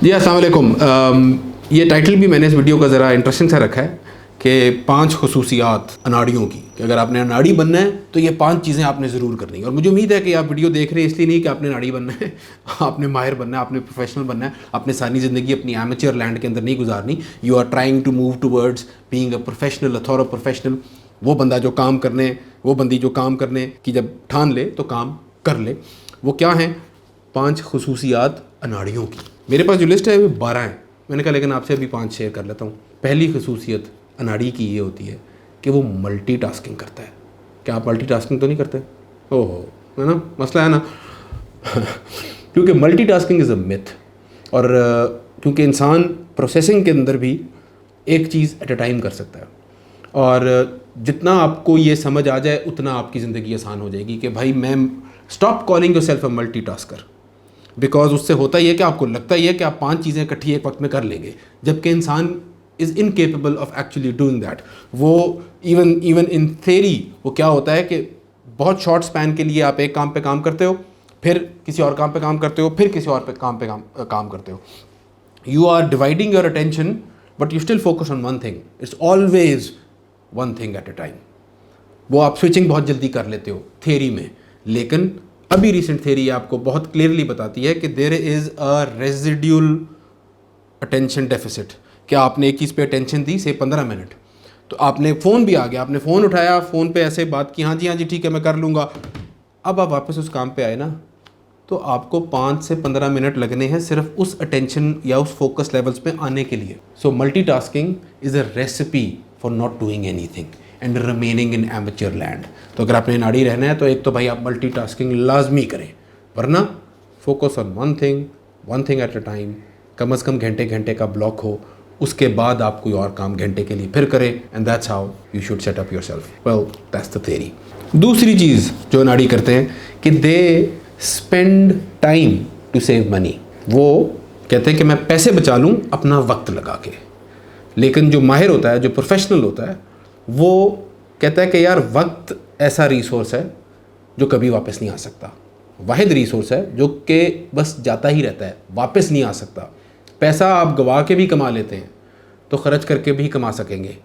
जी अस्सलाम वालेकुम। ये टाइटल भी मैंने इस वीडियो का ज़रा इंटरेस्टिंग सा रखा है कि 5 खसूसियात अनाड़ियों की, कि अगर आपने अनाड़ी बनना है तो ये 5 चीज़ें आपने ज़रूर करनी है। और मुझे उम्मीद है कि आप वीडियो देख रहे हैं इसलिए नहीं कि आपने अनाड़ी बनना है आपने माहिर बनना है, आपने प्रोफेशनल बनना है, आपने सारी ज़िंदगी अपनी एमेच्योर लैंड के अंदर नहीं गुजारनी। You are trying to move towards being a professional, a thorough professional. वो बंदा जो काम करने, वो बंदी जो काम करने की जब ठान ले तो काम कर ले। वो क्या हैं 5 खसूसियात अनाड़ियों की। मेरे पास जो लिस्ट है वो 12 है। मैंने कहा लेकिन आपसे अभी 5 शेयर कर लेता हूँ। पहली खसूसियत अनाड़ी की ये होती है कि वो मल्टीटास्किंग करता है। क्या आप मल्टीटास्किंग तो नहीं करते? ओहो, है ना, मसला है ना क्योंकि मल्टीटास्किंग इज़ अ मिथ। और क्योंकि इंसान प्रोसेसिंग के अंदर भी एक चीज़ एट अ टाइम कर सकता है, और जितना आपको ये समझ आ जाए उतना आपकी ज़िंदगी आसान हो जाएगी कि भाई मैं stop calling yourself a multitasker. Because उससे होता ही है कि आपको लगता ही है कि आप 5 चीज़ें इकट्ठी एक वक्त में कर लेंगे, जबकि इंसान is incapable of actually doing that. वो इवन इन थेरी वो क्या होता है कि बहुत शॉर्ट स्पैन के लिए आप एक काम पे काम करते हो, फिर किसी और काम पे काम करते हो, फिर किसी और पे काम करते हो। You are dividing your attention but you still focus on one thing. It's always one thing at a time. वो आप स्विचिंग बहुत जल्दी कर लेते हो थेरी में, लेकिन अभी रिसेंट थेरी आपको बहुत क्लियरली बताती है कि there is a residual attention deficit. क्या आपने एक चीज़ पे अटेंशन दी से 15 मिनट, तो आपने फ़ोन भी आ गया, आपने फ़ोन उठाया, फ़ोन पे ऐसे बात की, हाँ जी ठीक है मैं कर लूँगा। अब आप वापस उस काम पे आए ना, तो आपको 5 से 15 मिनट लगने हैं सिर्फ उस अटेंशन या उस फोकस लेवल्स पे आने के लिए। So multitasking is a recipe for not doing anything and remaining in amateur land. तो अगर आपने नाड़ी रहना है तो एक तो भाई आप मल्टीटास्किंग लाजमी करें, वरना focus on one thing at a time. कम से कम घंटे घंटे का ब्लॉक हो, उसके बाद आप कोई और काम घंटे के लिए फिर करें, and that's how you should set up yourself. Well, that's the theory. दूसरी चीज़ जो नाड़ी करते हैं कि they spend time to save money. वो कहते हैं कि मैं पैसे बचा लूँ अपना वक्त लगा के। लेकिन जो माहिर होता है, जो प्रोफेशनल होता है, वो कहता है कि यार वक्त ऐसा रिसोर्स है जो कभी वापस नहीं आ सकता। वाहिद रिसोर्स है जो कि बस जाता ही रहता है, वापस नहीं आ सकता। पैसा आप गवा के भी कमा लेते हैं तो ख़र्च करके भी कमा सकेंगे।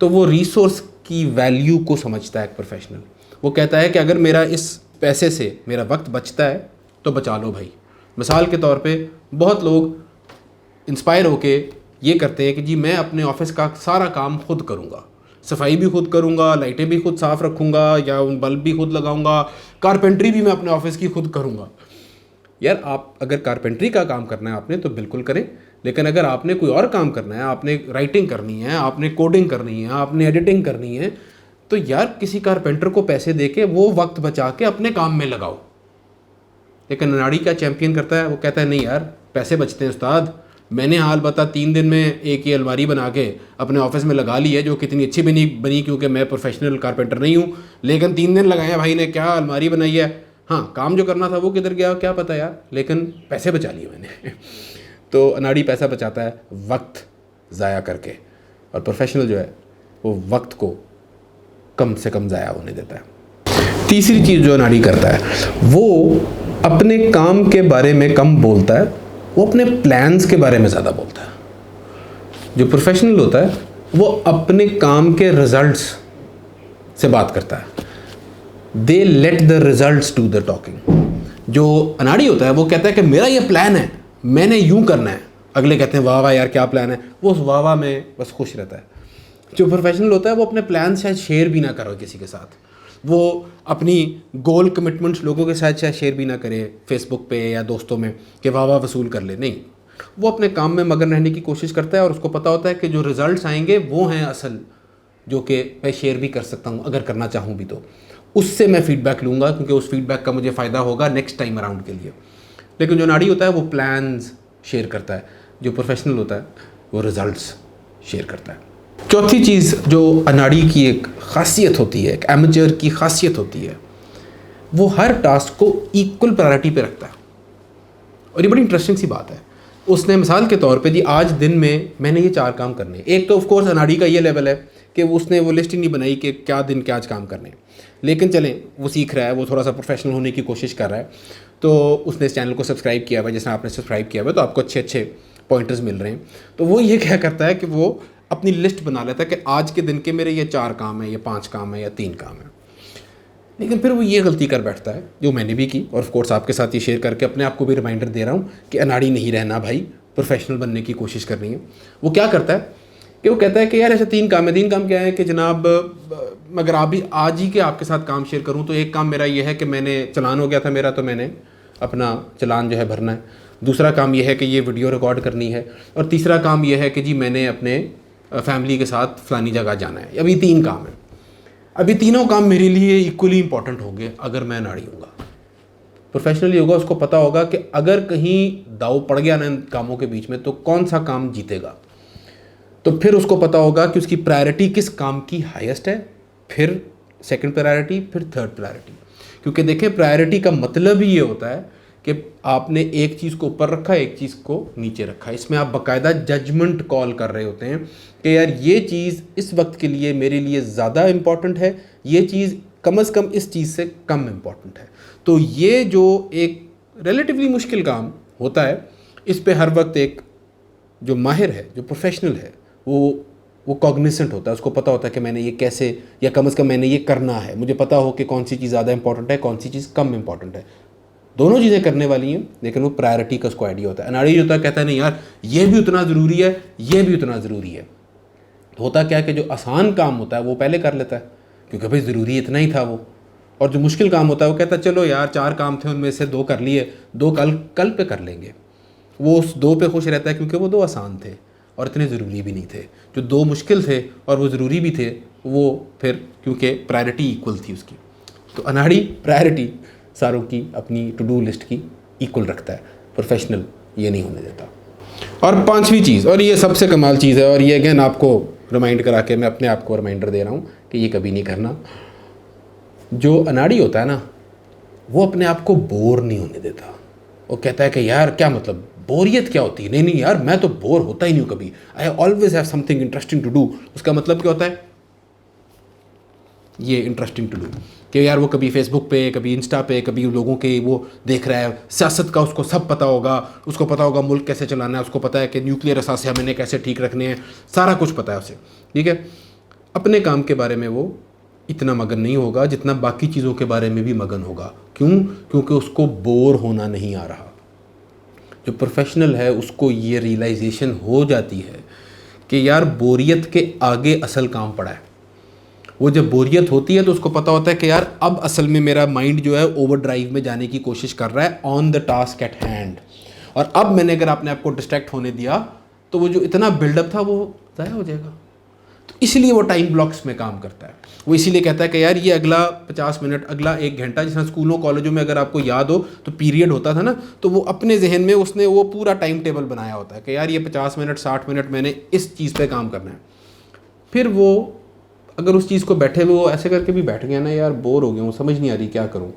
तो वो रिसोर्स की वैल्यू को समझता है एक प्रोफेशनल। वो कहता है कि अगर मेरा इस पैसे से मेरा वक्त बचता है तो बचा लो भाई। मिसाल के तौर पे बहुत लोग इंस्पायर होके ये करते हैं कि जी मैं अपने ऑफिस का सारा काम खुद करूँगा, सफाई भी खुद करूँगा, लाइटें भी खुद साफ़ रखूँगा या उन बल्ब भी खुद लगाऊँगा, कारपेंट्री भी मैं अपने ऑफिस की खुद करूँगा। यार आप अगर कारपेंट्री का काम करना है आपने तो बिल्कुल करें, लेकिन अगर आपने कोई और काम करना है, आपने राइटिंग करनी है, आपने कोडिंग करनी है, आपने एडिटिंग करनी है, तो यार किसी कारपेंटर को पैसे दे के वो वक्त बचा के अपने काम में लगाओ। लेकिन अनाड़ी क्या चैंपियन करता है, वो कहता है नहीं यार पैसे बचते हैं उस्ताद, मैंने हाल बता 3 दिन में एक ये अलमारी बना के अपने ऑफिस में लगा ली है जो कितनी अच्छी भी नहीं बनी क्योंकि मैं प्रोफेशनल कारपेंटर नहीं हूँ, लेकिन 3 दिन लगाए भाई ने, क्या अलमारी बनाई है। हाँ, काम जो करना था वो किधर गया क्या पता यार, लेकिन पैसे बचा लिए मैंने तो अनाड़ी पैसा बचाता है वक्त ज़ाया करके, और प्रोफेशनल जो है वो वक्त को कम से कम ज़ाया होने देता है। तीसरी चीज़ जो अनाड़ी करता है वो अपने काम के बारे में कम बोलता है, वो अपने प्लान्स के बारे में ज़्यादा बोलता है। जो प्रोफेशनल होता है वो अपने काम के रिजल्ट्स से बात करता है। They let the results do the talking. जो अनाड़ी होता है वो कहता है कि मेरा ये प्लान है, मैंने यूं करना है। अगले कहते हैं वाह वाह यार क्या प्लान है, वो उस वाह वाह में बस खुश रहता है। जो प्रोफेशनल होता है वो अपने प्लान शायद शेयर भी ना करो किसी के साथ, वो अपनी गोल कमिटमेंट्स लोगों के साथ शायद शेयर भी ना करे फेसबुक पे या दोस्तों में कि वाह वाह वसूल कर ले। नहीं, वो अपने काम में मगन रहने की कोशिश करता है और उसको पता होता है कि जो रिजल्ट्स आएंगे वो हैं असल, जो कि मैं शेयर भी कर सकता हूँ अगर करना चाहूँ भी तो। उससे मैं फीडबैक लूँगा क्योंकि उस फीडबैक का मुझे फ़ायदा होगा नेक्स्ट टाइम अराउंड के लिए। लेकिन जो नाड़ी होता है वो प्लान्स शेयर करता है, जो प्रोफेशनल होता है वो रिजल्ट्स शेयर करता है। चौथी चीज़ जो अनाड़ी की एक ख़ासियत होती है, एक एमेच्योर की ख़ासियत होती है, वो हर टास्क को इक्वल प्रायोरिटी पे रखता है। और ये बड़ी इंटरेस्टिंग सी बात है। उसने मिसाल के तौर पे जी आज दिन में मैंने ये 4 काम करने हैं। एक तो ऑफ कोर्स अनाड़ी का ये लेवल है कि उसने वो लिस्ट ही नहीं बनाई कि क्या दिन क्या आज काम करने हैं, लेकिन चलें वो सीख रहा है, वो थोड़ा सा प्रोफेशनल होने की कोशिश कर रहा है। तो उसने इस चैनल को सब्सक्राइब किया हुआ, जैसे आपने सब्सक्राइब किया हुआ, तो आपको अच्छे अच्छे पॉइंटर्स मिल रहे हैं। तो वो ये क्या करता है कि वो अपनी लिस्ट बना लेता है कि आज के दिन के मेरे ये 4 काम हैं, ये 5 काम हैं या 3 काम हैं। लेकिन फिर वो ये गलती कर बैठता है, जो मैंने भी की, और ऑफ कोर्स आपके साथ ये शेयर करके अपने आप को भी रिमाइंडर दे रहा हूँ कि अनाड़ी नहीं रहना भाई, प्रोफेशनल बनने की कोशिश करनी है। वो क्या करता है कि वो कहता है कि यार ऐसे 3 काम है। 3 काम क्या है कि जनाब, मगर अभी आज ही के आपके साथ काम शेयर करूँ तो एक काम मेरा ये है कि मैंने चलान हो गया था मेरा, तो मैंने अपना चलान जो है भरना है। दूसरा काम ये है कि ये वीडियो रिकॉर्ड करनी है। और तीसरा काम ये है कि जी मैंने अपने फैमिली के साथ फलानी जगह जाना है। अभी 3 काम है। अभी तीनों काम मेरे लिए इक्वली इंपॉर्टेंट होंगे अगर मैं अनाड़ी हूँगा, प्रोफेशनली होगा। उसको पता होगा कि अगर कहीं दाव पड़ गया ना इन कामों के बीच में तो कौन सा काम जीतेगा। तो फिर उसको पता होगा कि उसकी प्रायोरिटी किस काम की हाईएस्ट है, फिर सेकंड प्रायोरिटी, फिर थर्ड प्रायोरिटी। क्योंकि देखें, प्रायोरिटी का मतलब ही ये होता है कि आपने एक चीज़ को ऊपर रखा, एक चीज़ को नीचे रखा। इसमें आप बाकायदा जजमेंट कॉल कर रहे होते हैं कि यार ये चीज़ इस वक्त के लिए मेरे लिए ज़्यादा इम्पॉर्टेंट है, ये चीज़ कम से कम इस चीज़ से कम इम्पॉर्टेंट है। तो ये जो एक रिलेटिवली मुश्किल काम होता है, इस पे हर वक्त एक जो माहिर है, जो प्रोफेशनल है, वो कॉग्निसेंट होता है। उसको पता होता है कि मैंने ये कैसे, या कम से कम मैंने ये करना है। मुझे पता हो कि कौन सी चीज़ ज़्यादा इंपॉर्टेंट है, कौन सी चीज़ कम इंपॉर्टेंट है। दोनों चीज़ें करने वाली हैं, लेकिन वो प्रायोरिटी का उसको आइडिया होता है। अनाड़ी जो होता है कहता है नहीं यार ये भी उतना ज़रूरी है, ये भी उतना ज़रूरी है। तो होता क्या है कि जो आसान काम होता है वो पहले कर लेता है क्योंकि भाई ज़रूरी इतना ही था वो। और जो मुश्किल काम होता है वो कहता है चलो यार 4 काम थे, उनमें से 2 कर लिए, 2 कल पे कर लेंगे। वो उस 2 पे खुश रहता है क्योंकि वो 2 आसान थे और इतने ज़रूरी भी नहीं थे। जो 2 मुश्किल थे और वो ज़रूरी भी थे, वो फिर क्योंकि प्रायोरिटी इक्वल थी उसकी। तो अनाड़ी प्रायोरिटी सारों की अपनी टू डू लिस्ट की इक्वल रखता है, प्रोफेशनल ये नहीं होने देता। और 5वीं चीज़, और ये सबसे कमाल चीज़ है, और ये अगेन आपको रिमाइंड करा के मैं अपने आप को रिमाइंडर दे रहा हूँ कि ये कभी नहीं करना। जो अनाड़ी होता है ना, वो अपने आप को बोर नहीं होने देता। वो कहता है कि यार क्या मतलब, बोरियत क्या होती है? नहीं यार मैं तो बोर होता ही नहीं हूँ कभी, I always have something interesting to do. उसका मतलब क्या होता है? ये इंटरेस्टिंग टू डू कि यार वो कभी फेसबुक पे, कभी इंस्टा पे, कभी लोगों के वो देख रहा है, सियासत का उसको सब पता होगा, उसको पता होगा मुल्क कैसे चलाना है, उसको पता है कि न्यूक्लियर असासे मैंने कैसे ठीक रखने हैं, सारा कुछ पता है उसे, ठीक है। अपने काम के बारे में वो इतना मगन नहीं होगा जितना बाकी चीज़ों के बारे में भी मगन होगा। क्यों? क्योंकि उसको बोर होना नहीं आ रहा। जो प्रोफेशनल है उसको ये रियलाइजेशन हो जाती है कि यार बोरियत के आगे असल काम पड़ा है। वो जब बोरियत होती है तो उसको पता होता है कि यार अब असल में मेरा माइंड जो है ओवर ड्राइव में जाने की कोशिश कर रहा है on the task at hand. और अब मैंने अगर अपने आप को डिस्ट्रैक्ट होने दिया तो वो जो इतना बिल्डअप था वो ज़ाया हो जाएगा। तो इसलिए वो टाइम ब्लॉक्स में काम करता है। वो इसीलिए कहता है कि यार ये अगला 50 मिनट, अगला 1 घंटा, जिस स्कूलों कॉलेजों में अगर आपको याद हो तो पीरियड होता था ना, तो वो अपने जहन में उसने वो पूरा टाइम टेबल बनाया होता है कि यार ये 50 मिनट 60 मिनट मैंने इस चीज़ पे काम करना है। फिर वो अगर उस चीज़ को बैठे हुए वो ऐसे करके भी बैठ गया ना, यार बोर हो गया हूँ, समझ नहीं आ रही क्या करूँ,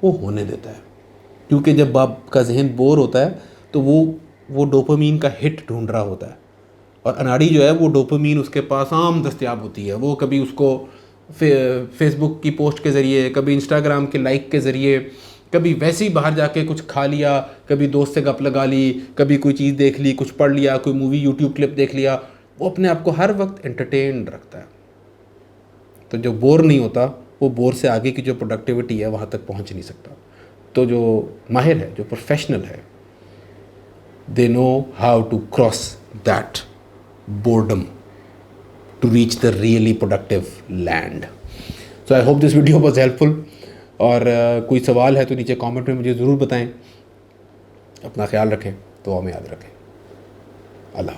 वो होने देता है। क्योंकि जब आपका जहन बोर होता है तो वो डोपामीन का हिट ढूंढ रहा होता है। और अनाड़ी जो है वो डोपामीन उसके पास आम दस्तयाब होती है। वो कभी उसको फेसबुक की पोस्ट के ज़रिए, कभी इंस्टाग्राम के लाइक के ज़रिए, कभी वैसे ही बाहर जाके कुछ खा लिया, कभी दोस्त से गप लगा ली, कभी कोई चीज़ देख ली, कुछ पढ़ लिया, कोई मूवी यूट्यूब क्लिप देख लिया। वो अपने आप को हर वक्त एंटरटेन रखता है। तो जो बोर नहीं होता वो बोर से आगे की जो प्रोडक्टिविटी है वहाँ तक पहुँच नहीं सकता। तो जो माहिर है, जो प्रोफेशनल है, they know how to cross that boredom to reach the really productive land. So I hope this video was helpful. और कोई सवाल है तो नीचे कमेंट में मुझे ज़रूर बताएं। अपना ख्याल रखें, दुआ में याद रखें। अल्लाह।